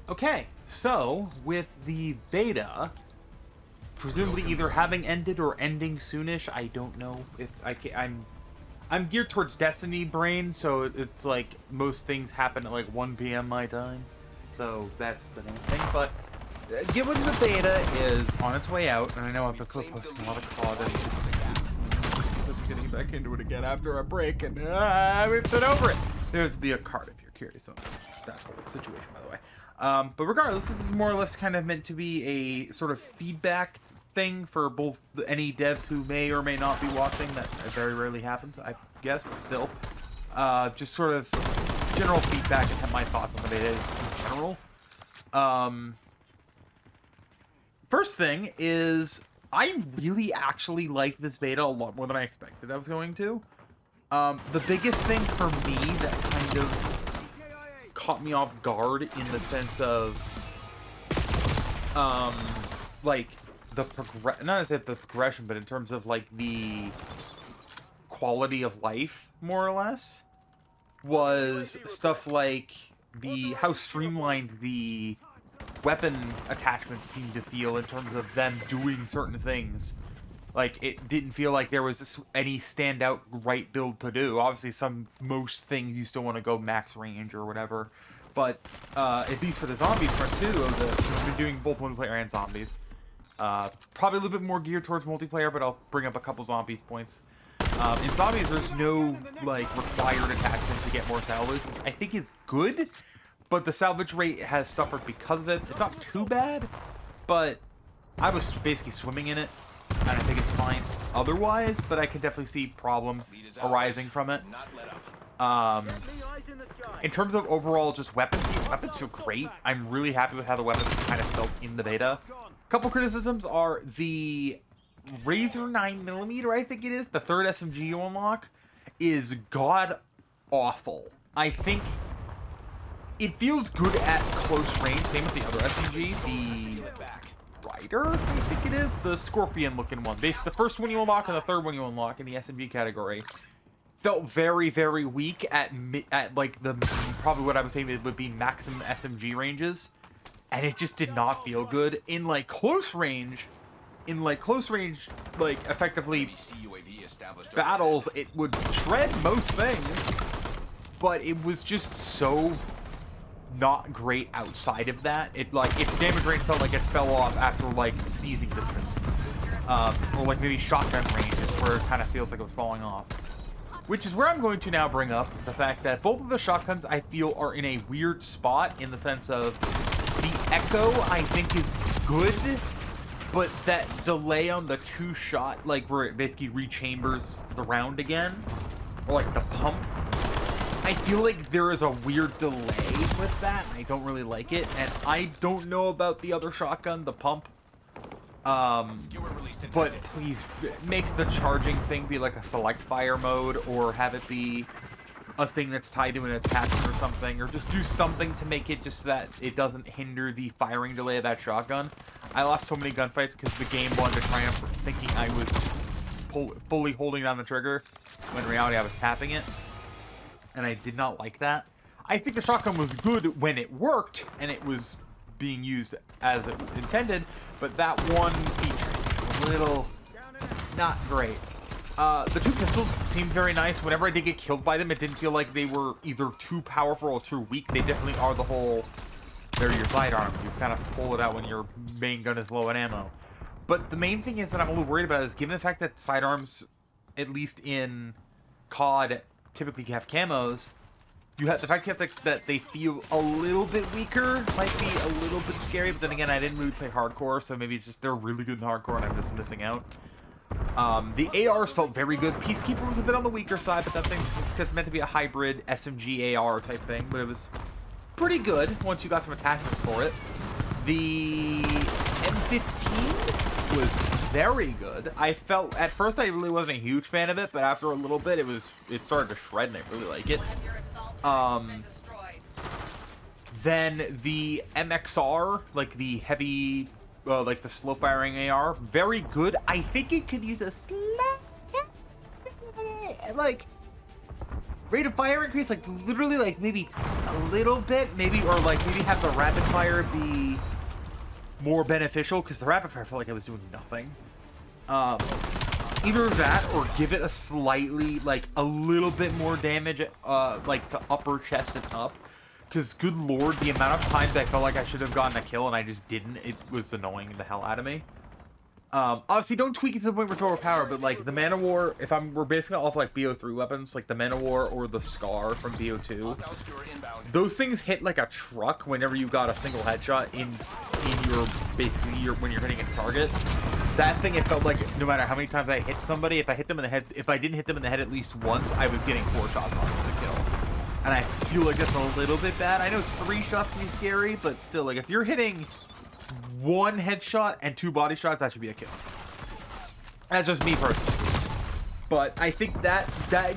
Okay, so with the beta, presumably either having ended or ending soonish, I don't know if I'm geared towards Destiny brain, so it's like most things happen at like 1 p.m. my time, so that's the main thing. But given the beta is on its way out, and I know I've been posting a lot of COD, and it's getting back into it again after a break, and we've been over it. There's be a card if you're curious on that whole situation, by the way. But regardless, this is more or less kind of meant to be a sort of feedback thing for both any devs who may or may not be watching. That very rarely happens, I guess, but still. Just sort of general feedback and my thoughts on the beta in general. First thing is, I really actually like this beta a lot more than I expected I was going to. The biggest thing for me that kind of caught me off guard in the sense of, like, not necessarily the progression, but in terms of, like, the quality of life, more or less, was stuff like how streamlined the weapon attachments seemed to feel in terms of them doing certain things. Like, it didn't feel like there was any standout right build to do. Obviously, most things you still want to go max range or whatever. But, at least for the zombies front too, I've been doing both multiplayer and zombies. Probably a little bit more geared towards multiplayer, but I'll bring up a couple zombies points. In zombies, there's no, like, required attachment to get more salvage, which I think is good. But the salvage rate has suffered because of it. It's not too bad, but I was basically swimming in it, and I think it's fine otherwise, but I can definitely see problems arising from it. In terms of overall just weapons feel great. I'm really happy with how the weapons kind of felt in the beta. A couple criticisms are the Razor 9mm, I think it is, the third SMG you unlock, is god-awful. I think it feels good at close range, same with the other SMG, the Rider, I think it is, the Scorpion-looking one. Basically, the first one you unlock and the third one you unlock in the SMG category felt very, very weak at like the probably what I would say would be maximum SMG ranges, and it just did not feel good in like close range. Like effectively battles, it would shred most things, but it was just so not great outside of that. Its damage range felt like it fell off after like sneezing distance, or like maybe shotgun range is where it kind of feels like it was falling off. Which is where I'm going to now bring up the fact that both of the shotguns I feel are in a weird spot in the sense of the Echo I think is good, but that delay on the two-shot, like where it basically rechambers the round again, or like the pump, I feel like there is a weird delay with that, and I don't really like it. And I don't know about the other shotgun, the pump. But please make the charging thing be like a select fire mode, or have it be a thing that's tied to an attachment or something, or just do something to make it just so that it doesn't hinder the firing delay of that shotgun. I lost so many gunfights because the game wanted to triumph thinking I was fully holding down the trigger, when in reality I was tapping it, and I did not like that. I think the shotgun was good when it worked, and it was being used as it was intended, but that one feature was a little not great. The two pistols seemed very nice. Whenever I did get killed by them, it didn't feel like they were either too powerful or too weak. They definitely are the whole, they're your sidearms. You kind of pull it out when your main gun is low on ammo. But the main thing is that I'm a little worried about is, given the fact that sidearms, at least in COD, typically have camos, the fact that they feel a little bit weaker might be a little bit scary, but then again, I didn't really play hardcore, so maybe it's just they're really good in hardcore and I'm just missing out. The ARs felt very good. Peacekeeper was a bit on the weaker side, but that thing is meant to be a hybrid SMG AR type thing, but it was pretty good once you got some attachments for it. The M15 was very good. I felt, at first I really wasn't a huge fan of it, but after a little bit it started to shred and I really like it. Then the MXR, like the heavy, like the slow firing AR, very good. I think it could use a slight, like, rate of fire increase, like literally like maybe a little bit, maybe, or like maybe have the rapid fire be more beneficial, because the rapid fire felt like I was doing nothing. Either that or give it a slightly, like a little bit more damage, like to upper chest and up. Because, good lord, the amount of times I felt like I should have gotten a kill and I just didn't, it was annoying the hell out of me. Obviously, don't tweak it to the point where it's overpowered, but, like, the Man of War, we're basically off, like, BO3 weapons, like the Man of War or the Scar from BO2, those things hit like a truck whenever you got a single headshot in your, basically, when you're hitting a target. That thing, it felt like no matter how many times I hit somebody, if I hit them in the head, if I didn't hit them in the head at least once, I was getting 4 shots on them to kill. And I feel like that's a little bit bad. I know 3 shots can be scary, but still, like, if you're hitting 1 headshot and 2 body shots, that should be a kill. That's just me personally. But I think that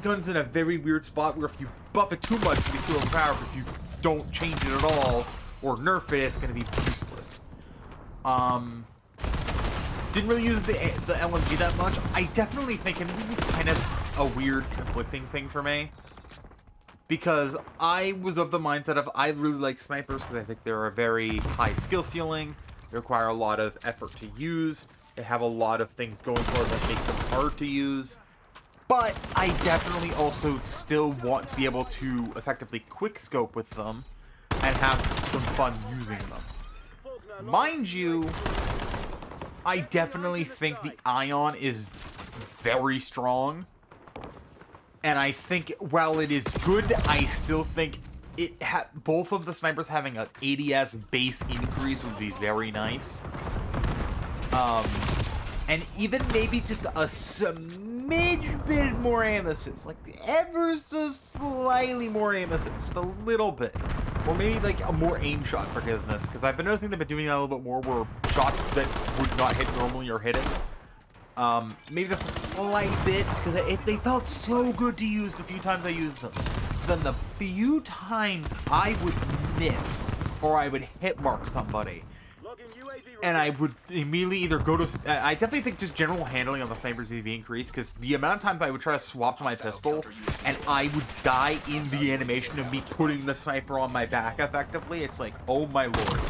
gun's in a very weird spot where if you buff it too much, it gets too overpowered. If you don't change it at all or nerf it, it's going to be useless. Didn't really use the LMG that much. I definitely think, and this is kind of a weird conflicting thing for me, because I was of the mindset of I really like snipers because I think they're a very high skill ceiling. They require a lot of effort to use. They have a lot of things going for it that make them hard to use. But I definitely also still want to be able to effectively quickscope with them and have some fun using them. Mind you, I definitely think the Ion is very strong. And I think, while it is good, I still think both of the snipers having an ADS base increase would be very nice. And even maybe just a smidge bit more aim assist, like ever so slightly more aim assist, just a little bit. Or maybe like a more aim shot forgiveness, because I've been noticing they've been doing that a little bit more, where shots that would not hit normally are hitting. Maybe just a slight bit, because they felt so good to use the few times I used them. Then the few times I would miss, or I would hit mark somebody, and I would immediately either go to... I definitely think just general handling of the sniper's EV increased, because the amount of times I would try to swap to my pistol, and I would die in the animation of me putting the sniper on my back effectively, it's like, oh my lord.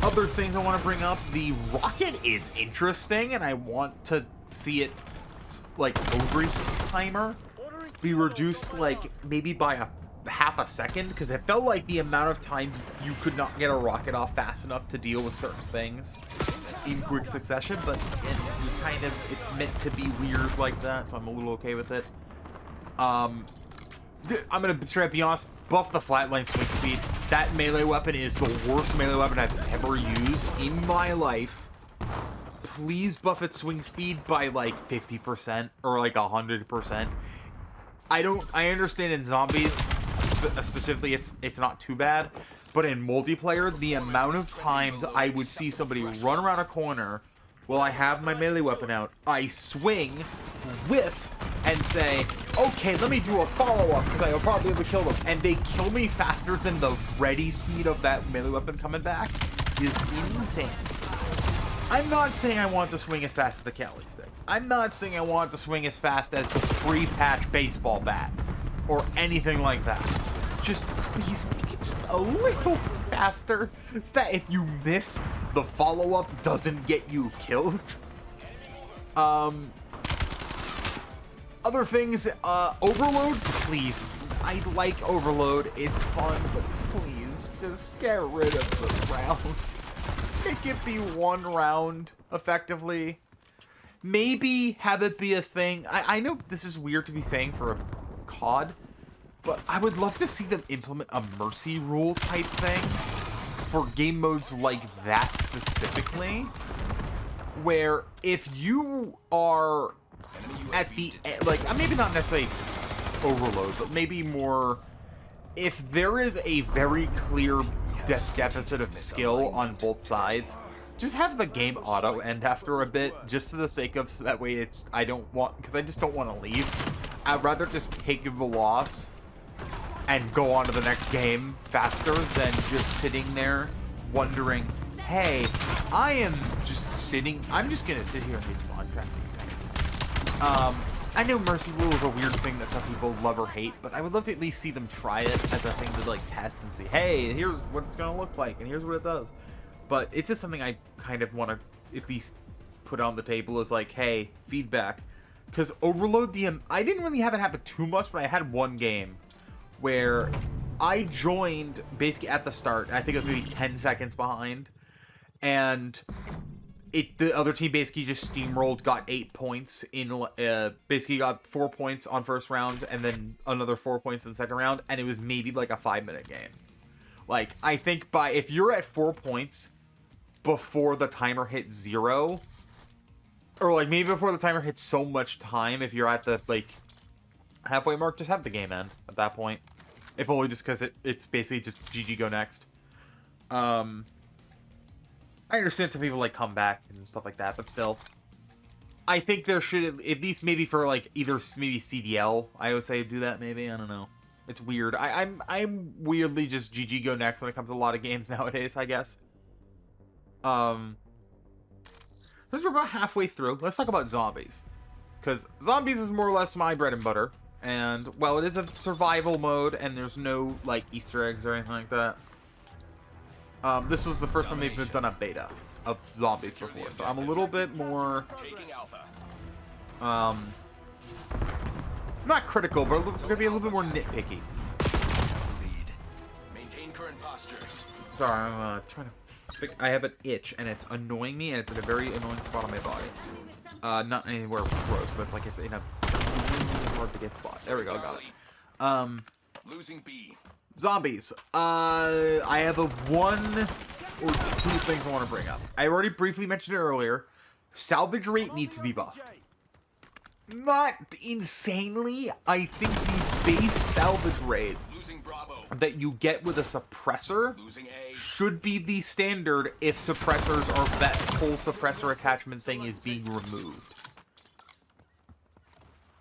Other things I want to bring up, the rocket is interesting, and I want to see it, like, overheat timer be reduced, like, maybe by half a second, because it felt like the amount of times you could not get a rocket off fast enough to deal with certain things in quick succession, but it's meant to be weird like that, so I'm a little okay with it. I'm gonna straight up be honest, buff the flatline swing speed. That melee weapon is the worst melee weapon I've ever used in my life. Please buff its swing speed by like 50% or like 100%. I understand in zombies specifically it's not too bad, but in multiplayer, the amount of times I would see somebody run around a corner while I have my melee weapon out, I swing, whiff, and say, okay, let me do a follow-up, because I will probably be able to kill them. And they kill me faster than the ready speed of that melee weapon coming back is insane. I'm not saying I want to swing as fast as the Cali sticks. I'm not saying I want to swing as fast as the free patch baseball bat, or anything like that. Just please make it just a little faster, so that if you miss, the follow-up doesn't get you killed. Other things, Overload, please. I like Overload, it's fun, but please, just get rid of the round. Make it be 1 round, effectively. Maybe have it be a thing. I know this is weird to be saying for a COD, but I would love to see them implement a mercy rule type thing for game modes like that specifically, where if you are at the like, maybe not necessarily Overload, but maybe more, if there is a very clear deficit of skill on both sides, just have the game auto end after a bit, just for the sake of, so that way it's, because I just don't want to leave. I'd rather just take the loss and go on to the next game faster than just sitting there wondering, hey, I'm just gonna sit here and respawn traffic. I know Mercy Rule is a weird thing that some people love or hate, but I would love to at least see them try it as a thing to like test and see, hey, here's what it's gonna look like, and here's what it does. But it's just something I kind of want to at least put on the table as like, hey, feedback. Because Overload, I didn't really have it happen too much, but I had one game where I joined basically at the start. I think it was maybe 10 seconds behind, and the other team basically just steamrolled, got 8 points in, basically got 4 points on first round, and then another 4 points in the second round, and it was maybe like a 5-minute game. Like, I think if you're at 4 points before the timer hits 0, or like maybe before the timer hits so much time, if you're at the like halfway mark, just have the game end at that point. If only just because it's basically just GG, go next. I understand some people like come back and stuff like that, but still, I think there should at least maybe for like maybe CDL, I would say do that maybe. I don't know. It's weird. I'm weirdly just GG, go next when it comes to a lot of games nowadays, I guess. Since we're about halfway through, let's talk about zombies, because zombies is more or less my bread and butter. And well, it is a survival mode, and there's no like Easter eggs or anything like that. This was the first time they've done a beta of zombies before, so I'm a little bit more, not critical, but gonna be a little bit more nitpicky. Maintain current posture. Sorry, I'm trying to. I have an itch, and it's annoying me, and it's in a very annoying spot on my body. Not anywhere gross, but it's like it's in a hard to get spot. There we go, got it. Losing B. Zombies. I have one or two things I want to bring up. I already briefly mentioned it earlier. Salvage rate needs to be buffed. Not insanely. I think the base salvage rate that you get with a suppressor should be the standard if suppressors are that whole suppressor attachment thing is being removed.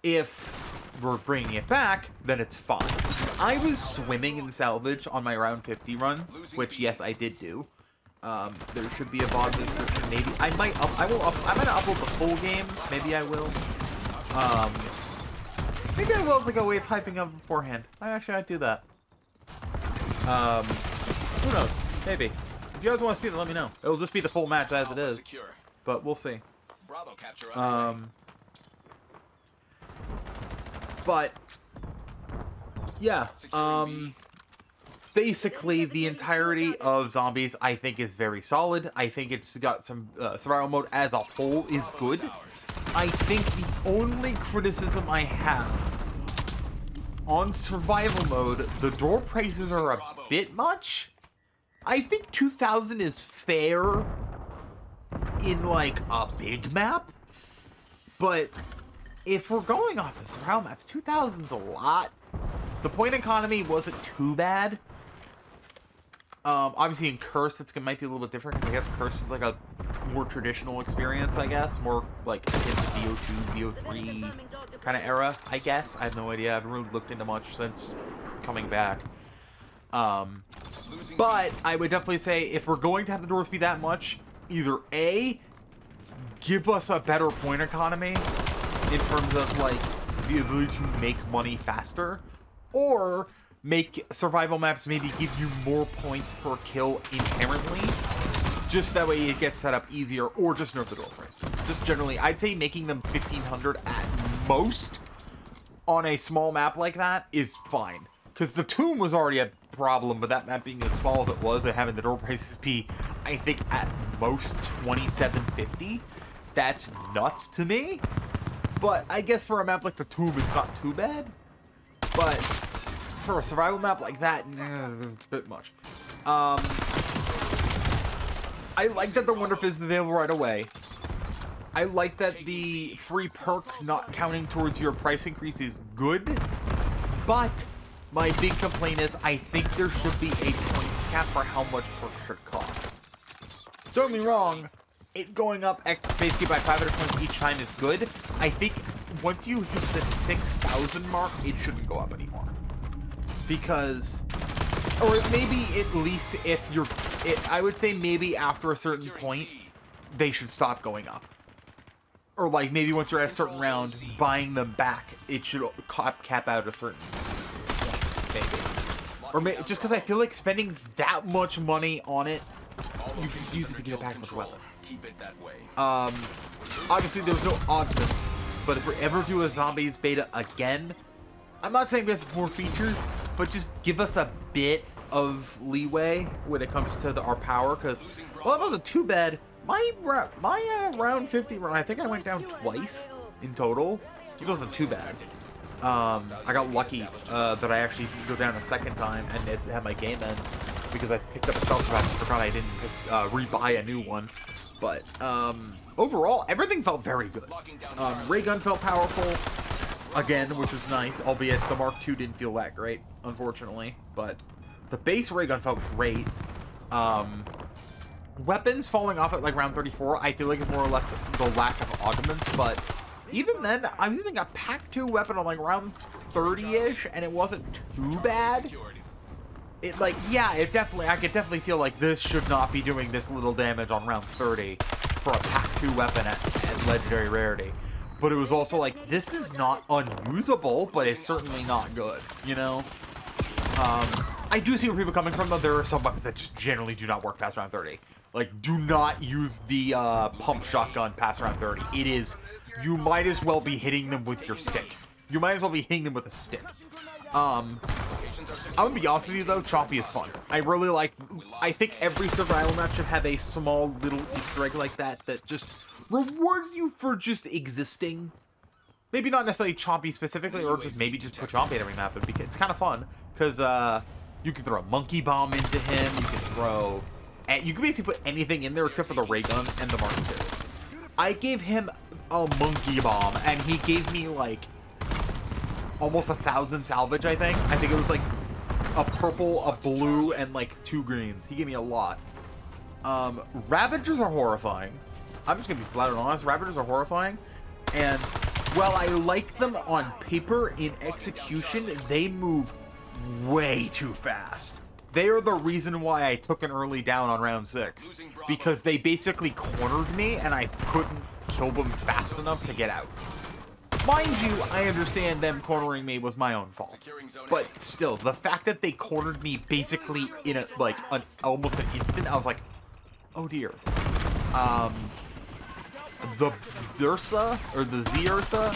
If we're bringing it back, then it's fine. I was swimming in salvage on my round 50 run, which yes, I did do. There should be a VOD description. Maybe I might upload the full game. Maybe I will. Maybe I will like a way of hyping up beforehand. I'd do that. Who knows? Maybe. If you guys want to see it, let me know. It'll just be the full match as it is. But we'll see. But yeah, basically the entirety of zombies I think is very solid. I think it's got some survival mode as a whole is good. I think the only criticism I have on survival mode, the door prices are a bit much. I think 2,000 is fair in like a big map, but if we're going off the survival maps, 2,000's a lot. The point economy wasn't too bad. Obviously in Curse, might be a little bit different, because I guess Curse is like a more traditional experience, I guess. More like in the VO2, VO3 kind of era, I guess. I have no idea. I haven't really looked into much since coming back. But I would definitely say if we're going to have the doors be that much, either A, give us a better point economy in terms of like the ability to make money faster, or make survival maps maybe give you more points per kill inherently, just that way it gets set up easier, or just nerf the door prices. Just generally, I'd say making them 1,500 at most on a small map like that is fine. Because the Tomb was already a problem, but that map being as small as it was and having the door prices be, I think, at most 2,750, that's nuts to me. But I guess for a map like the Tomb, it's not too bad. But for a survival map like that, a bit much. I like that the Wonder Fizz is available right away. I like that the free perk not counting towards your price increase is good. But my big complaint is I think there should be a points cap for how much perks should cost. Don't get me wrong, it going up basically by 500 points each time is good. I think once you hit the 6,000 mark, it shouldn't go up anymore. Because, or maybe at least if you're, I would say maybe after a certain point, they should stop going up. or like maybe once you're at a certain round, buying them back, it should cap out a certain point, maybe. Or just because I feel like spending that much money on it, you can just use it to get a package weapon. Keep it that way. Obviously there was no augments, but if we ever do a zombies beta again, I'm not saying there's more features, but just give us a bit of leeway when it comes to our power, because, well, it wasn't too bad. My round 50 run, I think I went down twice in total. It wasn't too bad. I got lucky that I actually didn't go down a second time and had my game end, because I picked up a stealth patch and forgot I didn't rebuy a new one. But overall, everything felt very good. Ray gun felt powerful again, which was nice, albeit the Mark II didn't feel that great, unfortunately. But the base ray gun felt great. Weapons falling off at like round 34, I feel like it's more or less the lack of augments, but even then, I was using a Pack 2 weapon on like round 30-ish, and it wasn't too bad. It like, yeah, I could definitely feel like this should not be doing this little damage on round 30 for a Pack 2 weapon at legendary rarity. But it was also like, this is not unusable, but it's certainly not good, you know? I do see where people are coming from, though. There are some weapons that just generally do not work past round 30. Like, do not use the pump shotgun past round 30. It is, you might as well be hitting them with your stick. You might as well be hitting them with a stick. I'm gonna be honest with you though, Choppy is fun. I really like, I think every survival match should have a small little Easter egg like that that just rewards you for just existing. Maybe not necessarily Choppy specifically, or just maybe just put Choppy at every map, but it's kind of fun, because you can throw a monkey bomb into him, you can throw, you can basically put anything in there except for the ray gun and the Mark II. I gave him a monkey bomb, and he gave me like almost 1,000 salvage, I think. I think it was like a purple, a blue, and like 2 greens. He gave me a lot. Ravagers are horrifying. I'm just gonna be flat out honest. Ravagers are horrifying, and while I like them on paper, in execution, they move way too fast. They are the reason why I took an early down on round 6, because they basically cornered me and I couldn't kill them fast enough to get out. Mind you, I understand them cornering me was my own fault, but still, the fact that they cornered me basically in a, like, almost an instant, I was like, oh dear. The Zursa, or the Z-Ursa,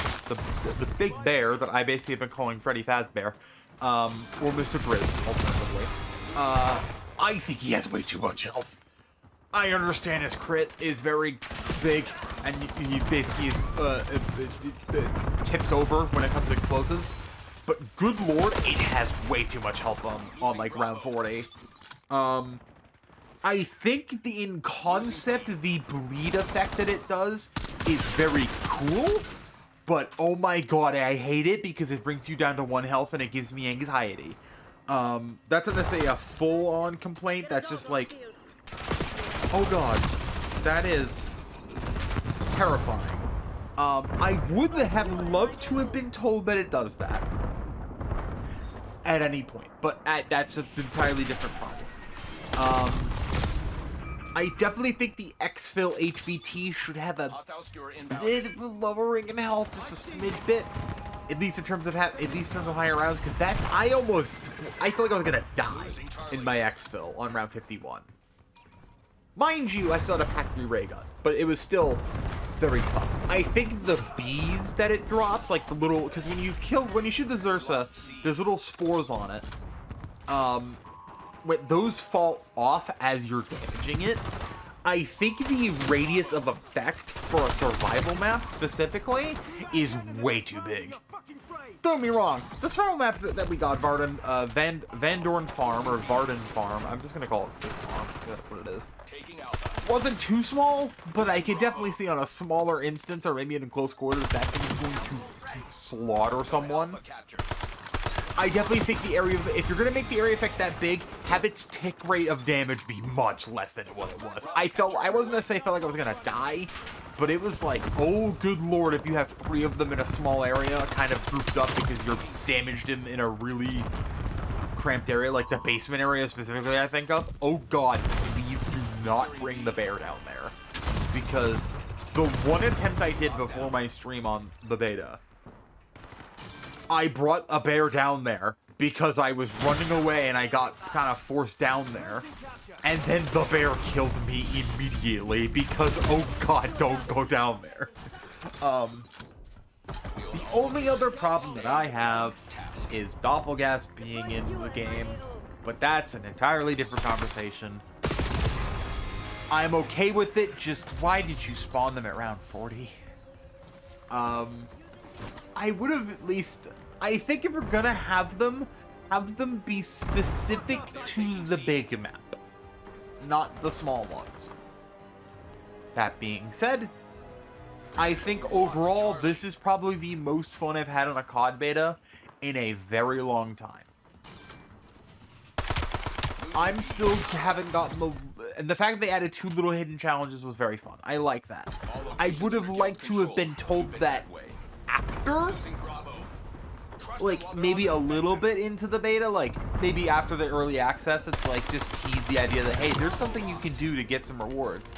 the big bear that I basically have been calling Freddy Fazbear, or Mr. Grizz, alternatively, I think he has way too much health. I understand his crit is very big, and he basically tips over when it comes to explosives, but good lord, it has way too much health on like round 40. I think in concept, the bleed effect that it does is very cool, but oh my god, I hate it because it brings you down to 1 health and it gives me anxiety. That's not necessarily a full-on complaint, that's just like, oh god, that is terrifying. I would have loved to have been told that it does that at any point, but that's an entirely different problem. I definitely think the exfil HVT should have a bit of a lowering in health, just a smidge bit, at least in terms of higher rounds, because that I feel like I was gonna die in my exfil on round 51. Mind you, I still had a Pack 3 ray gun, but it was still very tough. I think the bees that it drops, like the little, because when you shoot the Zursa, there's little spores on it. When those fall off as you're damaging it, I think the radius of effect for a survival map specifically is way too big. Don't get me wrong, the survival map that we got, Van Dorn Farm, or Varden Farm, I'm just gonna call it this farm, that's what it is, wasn't too small, but I could definitely see on a smaller instance, or maybe in close quarters, that thing's going to slaughter someone. I definitely think the area, if you're going to make the area effect that big, have its tick rate of damage be much less than what it was. I wasn't going to say I felt like I was going to die, but it was like, oh good lord, if you have 3 of them in a small area, kind of grouped up because you're damaged them in a really cramped area, like the basement area specifically I think of, oh god, please do not bring the bear down there. Because the one attempt I did before my stream on the beta, I brought a bear down there because I was running away and I got kind of forced down there. And then the bear killed me immediately because, oh god, don't go down there. The only other problem that I have is Doppelgas being in the game, but that's an entirely different conversation. I'm okay with it, just why did you spawn them at round 40? I would have at least... I think if we're gonna have them be specific to the big map, not the small ones. That being said, I think overall this is probably the most fun I've had on a COD beta in a very long time. I'm still haven't gotten the... And the fact they added 2 little hidden challenges was very fun. I like that. I would have liked to have been told that after, like, maybe a little bit into the beta, like, maybe after the early access, it's like, just tease the idea that, hey, there's something you can do to get some rewards.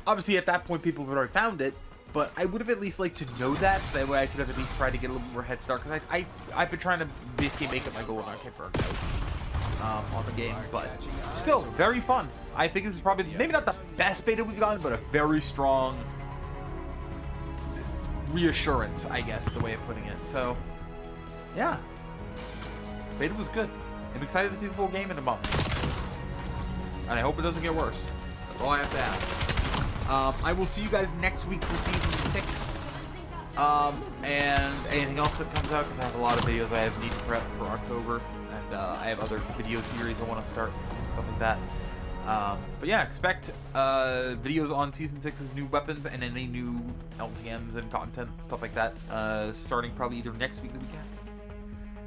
Obviously, at that point, people have already found it, but I would have at least liked to know that, so that way I could have at least tried to get a little more head start, because I've been trying to basically make it my goal not get burnt out on the game, but still, very fun. I think this is probably, maybe not the best beta we've gotten, but a very strong reassurance, I guess, the way of putting it. So, yeah. Beta was good. I'm excited to see the full game in a month. And I hope it doesn't get worse. That's all I have to ask. I will see you guys next week for Season 6. And anything else that comes out, because I have a lot of videos I have need to prep for October. And I have other video series I want to start, stuff like that. But yeah, expect videos on Season 6's new weapons and any new LTMs and content, stuff like that, starting probably either next week or the weekend.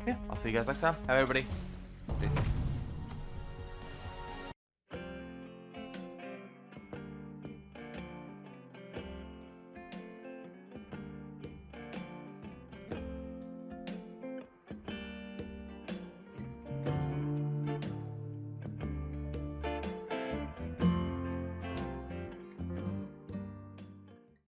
Yeah, I'll see you guys next time. Have everybody. Stay safe.